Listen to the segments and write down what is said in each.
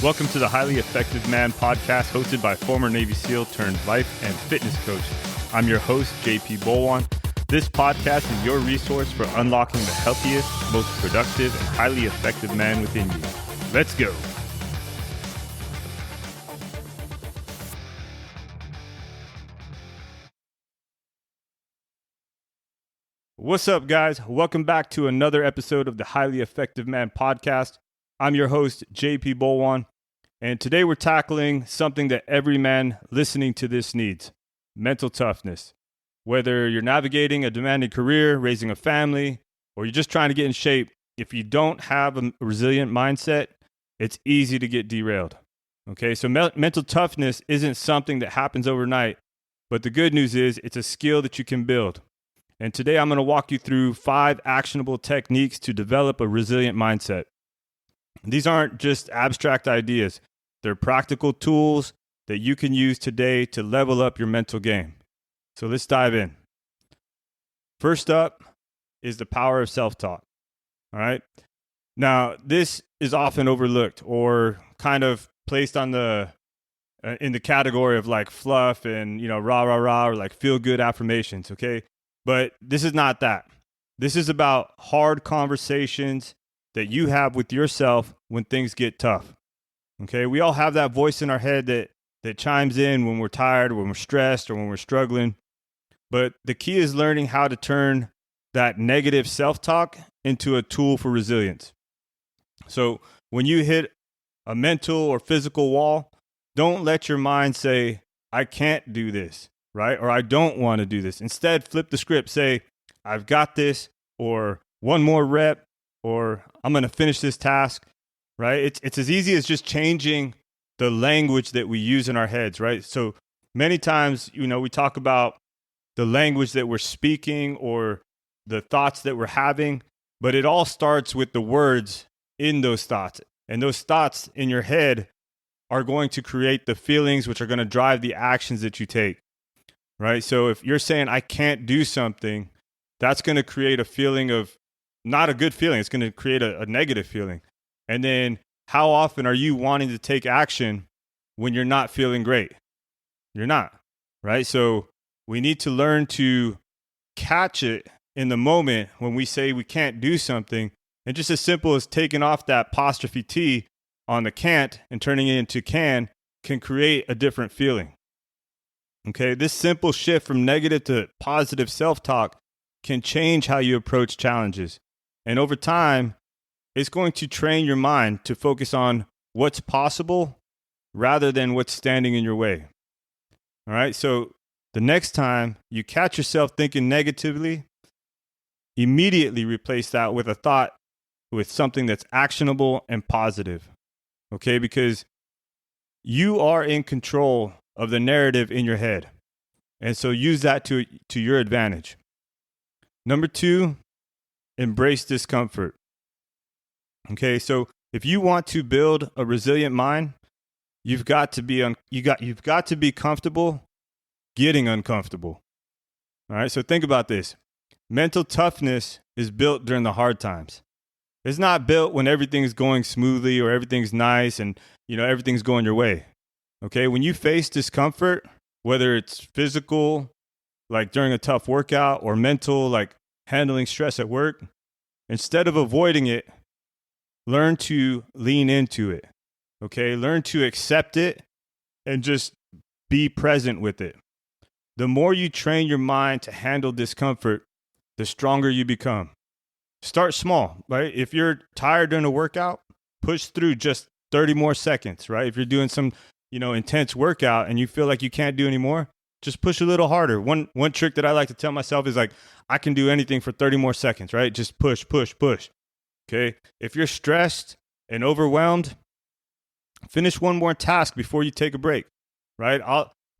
Welcome to the Highly Effective Man podcast, hosted by former Navy SEAL turned life and fitness coach. I'm your host, JP Bolwan. This podcast is your resource for unlocking the healthiest, most productive, and highly effective man within you. Let's go. What's up, guys? Welcome back to another episode of the Highly Effective Man podcast. I'm your host, JP Bolwan, and today we're tackling something that every man listening to this needs: mental toughness. Whether you're navigating a demanding career, raising a family, or you're just trying to get in shape, if you don't have a resilient mindset, it's easy to get derailed. Okay, so mental toughness isn't something that happens overnight, but the good news is it's a skill that you can build. And today I'm going to walk you through 5 actionable techniques to develop a resilient mindset. These aren't just abstract ideas. They're practical tools that you can use today to level up your mental game. So let's dive in. First up is the power of self-talk. All right. Now, this is often overlooked or kind of placed on in the category of like fluff and, rah, rah, rah, or like feel good affirmations. Okay. But this is not that. This is about hard conversations that you have with yourself when things get tough. Okay, we all have that voice in our head that chimes in when we're tired, when we're stressed, or when we're struggling. But the key is learning how to turn that negative self-talk into a tool for resilience. So when you hit a mental or physical wall, don't let your mind say, I can't do this, right? Or I don't want to do this. Instead, flip the script. Say, I've got this, or one more rep, or I'm going to finish this task, right? It's as easy as just changing the language that we use in our heads, right? So many times, we talk about the language that we're speaking or the thoughts that we're having, but it all starts with the words in those thoughts. And those thoughts in your head are going to create the feelings which are going to drive the actions that you take, right? So if you're saying, I can't do something, that's going to create a feeling of not a good feeling. It's going to create a negative feeling. And then how often are you wanting to take action when you're not feeling great? You're not, right? So we need to learn to catch it in the moment when we say we can't do something. And just as simple as taking off that apostrophe T on the can't and turning it into can create a different feeling. Okay, this simple shift from negative to positive self-talk can change how you approach challenges. And over time, it's going to train your mind to focus on what's possible rather than what's standing in your way. All right, so the next time you catch yourself thinking negatively, immediately replace that with a thought with something that's actionable and positive. Okay, because you are in control of the narrative in your head. And so use that to your advantage. Number 2, embrace discomfort. Okay, so if you want to build a resilient mind, you've got to be comfortable getting uncomfortable. All right, so think about this. Mental toughness is built during the hard times. It's not built when everything's going smoothly or everything's nice and everything's going your way. Okay, when you face discomfort, whether it's physical, like during a tough workout, or mental, like handling stress at work, instead of avoiding it, learn to lean into it. Okay, learn to accept it and just be present with it. The more you train your mind to handle discomfort, the stronger you become. Start small, right? If you're tired during a workout, push through just 30 more seconds, right? If you're doing some, intense workout and you feel like you can't do anymore, just push a little harder. One trick that I like to tell myself is like, I can do anything for 30 more seconds, right? Just push, push, push. Okay. If you're stressed and overwhelmed, finish one more task before you take a break, right?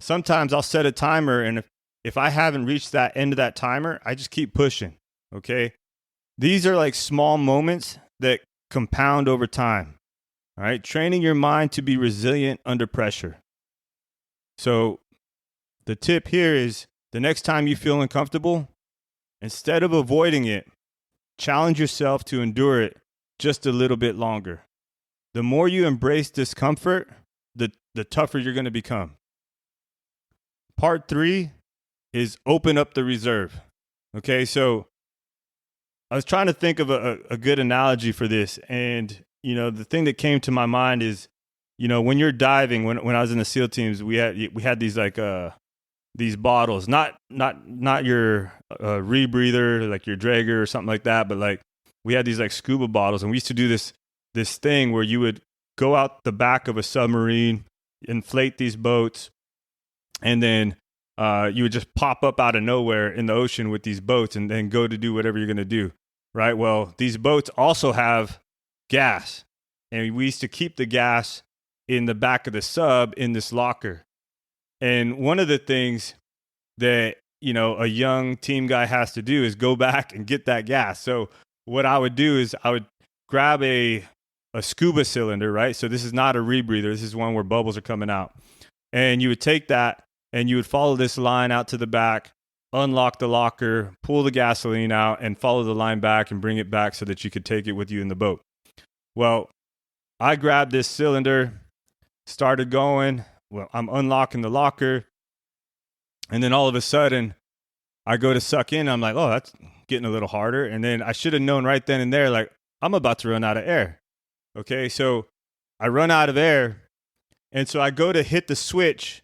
Sometimes I'll set a timer, and if I haven't reached that end of that timer, I just keep pushing. Okay. These are like small moments that compound over time. All right. Training your mind to be resilient under pressure. So the tip here is the next time you feel uncomfortable, instead of avoiding it, challenge yourself to endure it just a little bit longer. the more you embrace discomfort, the tougher you're going to become. Part 3 is open up the reserve. Okay, so I was trying to think of a good analogy for this, and the thing that came to my mind is, when you're diving, when I was in the SEAL teams, we had these like these bottles, not your rebreather, like your Draeger or something like that, but like we had these like scuba bottles, and we used to do this thing where you would go out the back of a submarine, inflate these boats, and then you would just pop up out of nowhere in the ocean with these boats and then go to do whatever you're going to do, right? Well, these boats also have gas, and we used to keep the gas in the back of the sub in this locker. And one of the things that, a young team guy has to do is go back and get that gas. So what I would do is I would grab a scuba cylinder, right? So this is not a rebreather. This is one where bubbles are coming out. And you would take that and you would follow this line out to the back, unlock the locker, pull the gasoline out, and follow the line back and bring it back so that you could take it with you in the boat. Well, I grabbed this cylinder, started going. Well, I'm unlocking the locker. And then all of a sudden, I go to suck in. I'm like, oh, that's getting a little harder. And then I should have known right then and there, like, I'm about to run out of air. Okay, so I run out of air. And so I go to hit the switch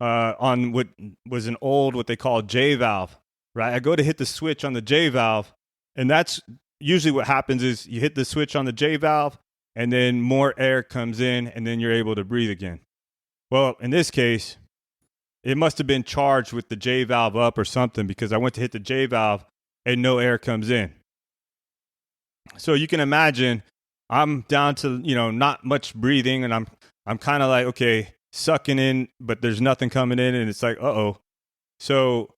on what was an old, what they call J valve, right? I go to hit the switch on the J valve. And that's usually what happens is you hit the switch on the J valve, and then more air comes in, and then you're able to breathe again. Well, in this case, it must have been charged with the J valve up or something, because I went to hit the J valve and no air comes in. So you can imagine I'm down to, not much breathing, and I'm kind of like, okay, sucking in, but there's nothing coming in, and it's like, uh-oh. So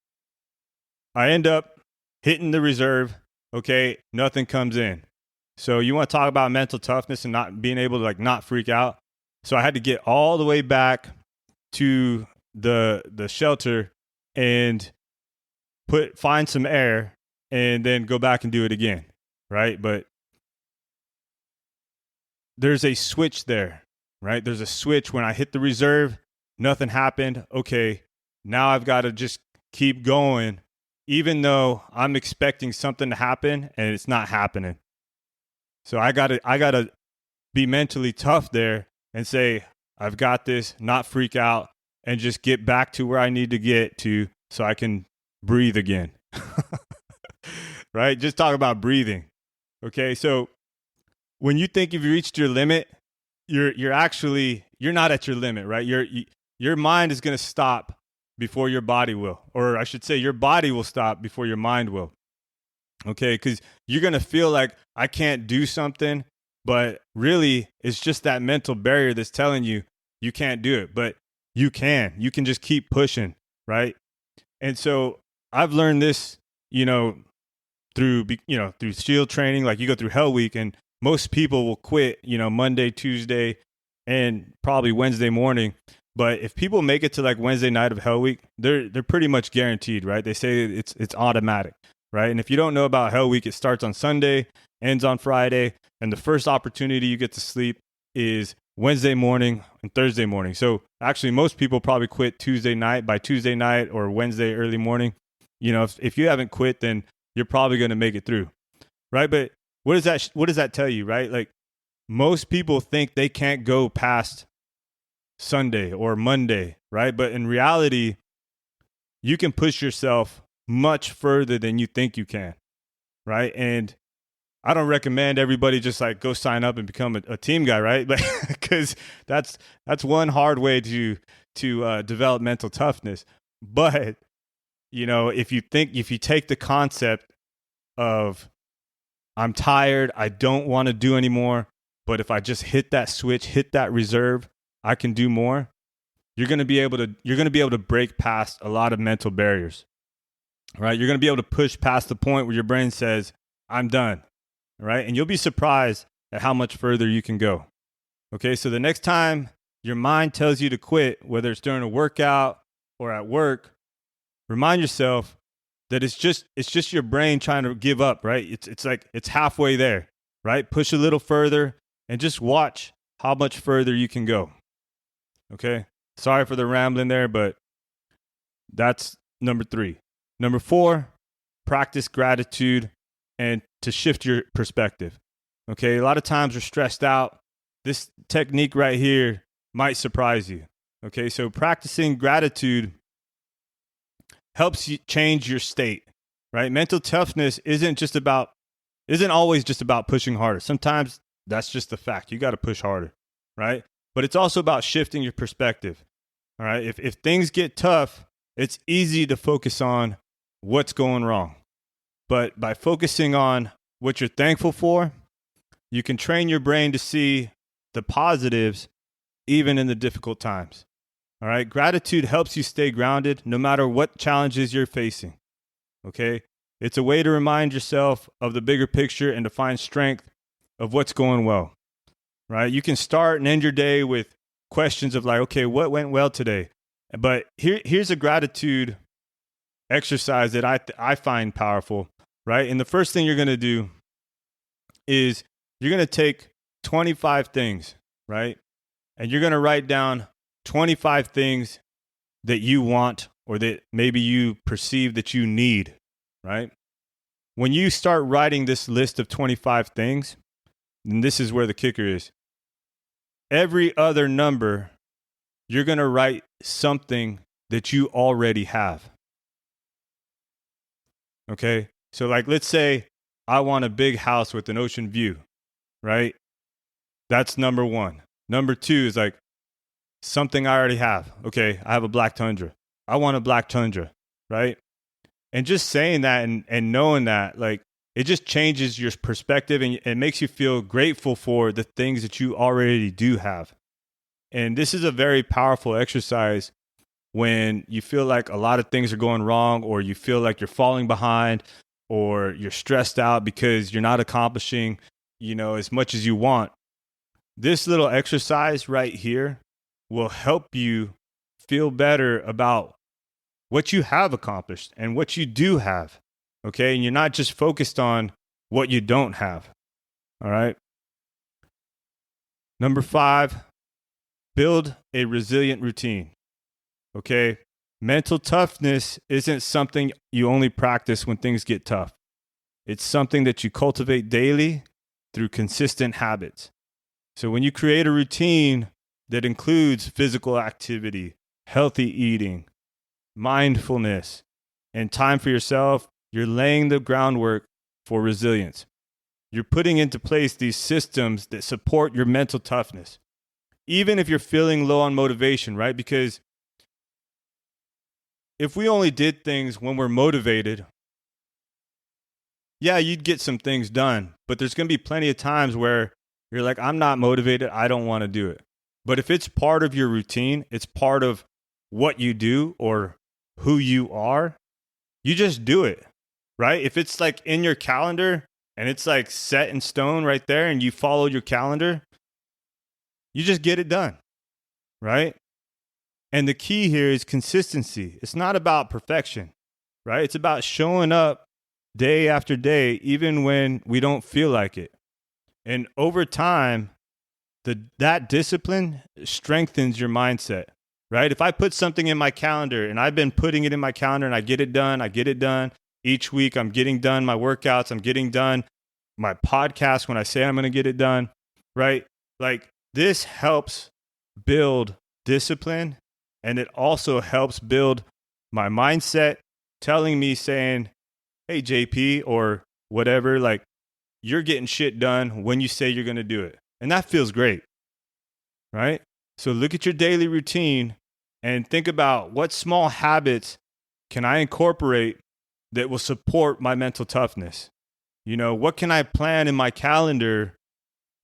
I end up hitting the reserve, okay, nothing comes in. So you want to talk about mental toughness and not being able to like not freak out. So I had to get all the way back to the shelter and find some air and then go back and do it again, right? But there's a switch there, right? There's a switch. When I hit the reserve, nothing happened. Okay, now I've got to just keep going, even though I'm expecting something to happen and it's not happening. So I gotta be mentally tough there and say, I've got this, not freak out, and just get back to where I need to get to so I can breathe again. Right? Just talk about breathing. Okay, so when you think you've reached your limit, you're not at your limit, right? Your mind is going to stop before your body will. Or I should say your body will stop before your mind will. Okay, because you're going to feel like I can't do something, but really it's just that mental barrier that's telling you you can't do it. But you can just keep pushing, right? And so I've learned this, through SEAL training. Like you go through Hell Week, and most people will quit, Monday, Tuesday, and probably Wednesday morning. But if people make it to like Wednesday night of Hell Week, they're pretty much guaranteed, right? They say it's automatic, right? And if you don't know about Hell Week, it starts on Sunday, ends on Friday, and the first opportunity you get to sleep is Wednesday morning and Thursday morning. So actually, most people probably quit by Tuesday night or Wednesday early morning. If you haven't quit, then you're probably going to make it through, right? But what does that tell you, right? Like most people think they can't go past Sunday or Monday, right? But in reality, you can push yourself much further than you think you can, right? And I don't recommend everybody just like go sign up and become a team guy, right? Because that's one hard way to develop mental toughness. But if you take the concept of I'm tired, I don't want to do anymore, but if I just hit that switch, hit that reserve, I can do more. You're going to be able to break past a lot of mental barriers, right? You're going to be able to push past the point where your brain says, I'm done, right? And you'll be surprised at how much further you can go. Okay, so the next time your mind tells you to quit, whether it's during a workout or at work, remind yourself that it's just your brain trying to give up, right? It's like it's halfway there, right? Push a little further and just watch how much further you can go. Okay? Sorry for the rambling there, but that's number 3. Number 4, practice gratitude and to shift your perspective. Okay? A lot of times we're stressed out. This technique right here might surprise you. Okay? So practicing gratitude helps you change your state, right? Mental toughness isn't always just about pushing harder. Sometimes that's just the fact. You got to push harder, right? But it's also about shifting your perspective. All right. If things get tough, it's easy to focus on what's going wrong. But by focusing on what you're thankful for, you can train your brain to see the positives even in the difficult times. All right. Gratitude helps you stay grounded no matter what challenges you're facing. Okay. It's a way to remind yourself of the bigger picture and to find strength of what's going well. Right. You can start and end your day with questions of like, okay, what went well today? But here's a gratitude exercise that I find powerful. Right. And the first thing you're going to do is you're going to take 25 things. Right. And you're going to write down 25 things that you want or that maybe you perceive that you need, right? When you start writing this list of 25 things, and this is where the kicker is, every other number, you're going to write something that you already have. Okay? So like, let's say I want a big house with an ocean view, right? That's number 1. Number 2 is like, something I already have. Okay, I have a black Tundra. I want a black Tundra, right? And just saying that and knowing that, like, it just changes your perspective and it makes you feel grateful for the things that you already do have. And this is a very powerful exercise when you feel like a lot of things are going wrong or you feel like you're falling behind or you're stressed out because you're not accomplishing, as much as you want. This little exercise right here will help you feel better about what you have accomplished and what you do have, okay? And you're not just focused on what you don't have, all right? Number 5, build a resilient routine, okay? Mental toughness isn't something you only practice when things get tough. It's something that you cultivate daily through consistent habits. So when you create a routine that includes physical activity, healthy eating, mindfulness, and time for yourself, you're laying the groundwork for resilience. You're putting into place these systems that support your mental toughness, even if you're feeling low on motivation, right? Because if we only did things when we're motivated, yeah, you'd get some things done, but there's going to be plenty of times where you're like, I'm not motivated, I don't want to do it. But if it's part of your routine, it's part of what you do or who you are, you just do it, right? If it's like in your calendar and it's like set in stone right there and you follow your calendar, you just get it done, right? And the key here is consistency. It's not about perfection, right? It's about showing up day after day, even when we don't feel like it. And over time, that discipline strengthens your mindset, right? If I put something in my calendar and I've been putting it in my calendar and I get it done each week, I'm getting done my workouts, I'm getting done my podcast when I say I'm going to get it done, right? Like this helps build discipline and it also helps build my mindset telling me saying, hey, JP or whatever, like you're getting shit done when you say you're going to do it. And that feels great, right? So look at your daily routine and think about what small habits can I incorporate that will support my mental toughness? What can I plan in my calendar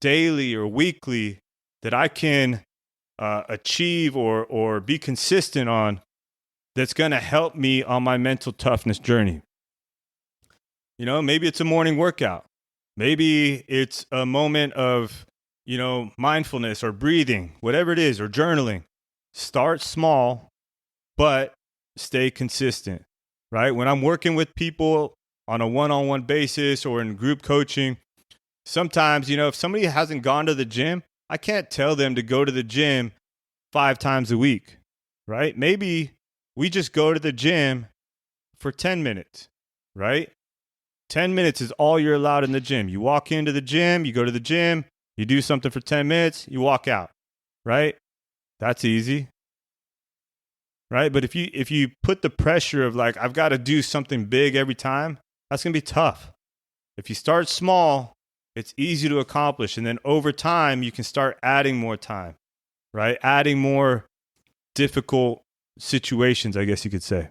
daily or weekly that I can achieve or be consistent on that's going to help me on my mental toughness journey? Maybe it's a morning workout. Maybe it's a moment of mindfulness or breathing, whatever it is, or journaling. Start small, but stay consistent, right? When I'm working with people on a one-on-one basis or in group coaching, sometimes, if somebody hasn't gone to the gym, I can't tell them to go to the gym 5 times a week, right? Maybe we just go to the gym for 10 minutes, right? 10 minutes is all you're allowed in the gym. You walk into the gym, you go to the gym, you do something for 10 minutes, you walk out, right? That's easy, right? But if you put the pressure of like, I've got to do something big every time, that's going to be tough. If you start small, it's easy to accomplish. And then over time, you can start adding more time, right? Adding more difficult situations, I guess you could say.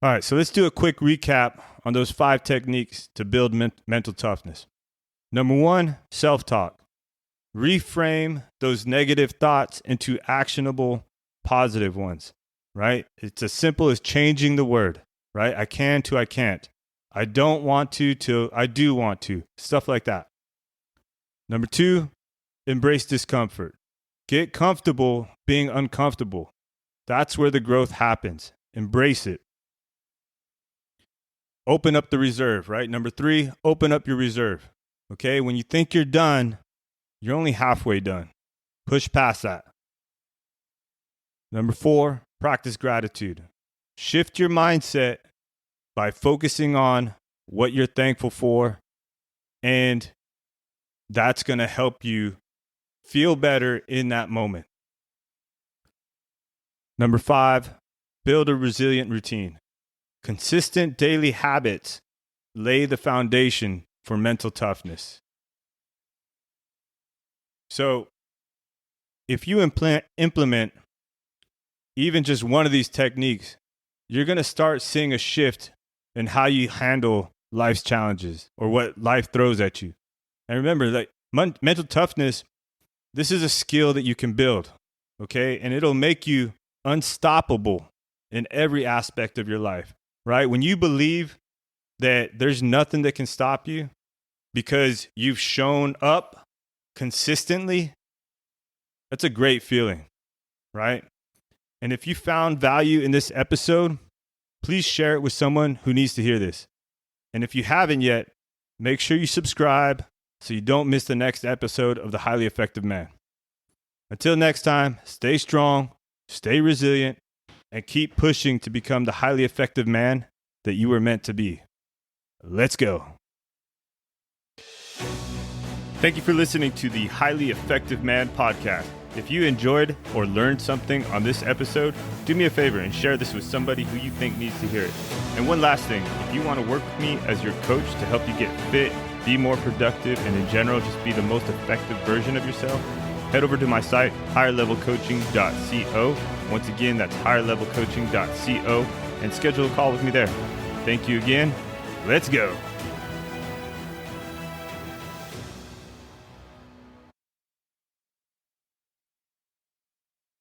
All right, so let's do a quick recap on those 5 techniques to build mental toughness. Number 1, self-talk. Reframe those negative thoughts into actionable, positive ones, right? It's as simple as changing the word, right? I can to I can't. I don't want to I do want to. Stuff like that. Number 2, embrace discomfort. Get comfortable being uncomfortable. That's where the growth happens. Embrace it. Open up the reserve, right? Number 3, open up your reserve. Okay, when you think you're done, you're only halfway done. Push past that. Number 4, practice gratitude. Shift your mindset by focusing on what you're thankful for, and that's going to help you feel better in that moment. Number 5, build a resilient routine. Consistent daily habits lay the foundation for mental toughness. So, if you implement even just one of these techniques, you're going to start seeing a shift in how you handle life's challenges or what life throws at you. And remember, like mental toughness, this is a skill that you can build, okay? And it'll make you unstoppable in every aspect of your life, right? When you believe that there's nothing that can stop you because you've shown up consistently, that's a great feeling, right? And if you found value in this episode, please share it with someone who needs to hear this. And if you haven't yet, make sure you subscribe so you don't miss the next episode of The Highly Effective Man. Until next time, stay strong, stay resilient, and keep pushing to become the highly effective man that you were meant to be. Let's go. Thank you for listening to the Highly Effective Man podcast. If you enjoyed or learned something on this episode, do me a favor and share this with somebody who you think needs to hear it. And one last thing, if you want to work with me as your coach to help you get fit, be more productive, and in general, just be the most effective version of yourself, head over to my site, higherlevelcoaching.co. Once again, that's higherlevelcoaching.co, and schedule a call with me there. Thank you again. Let's go.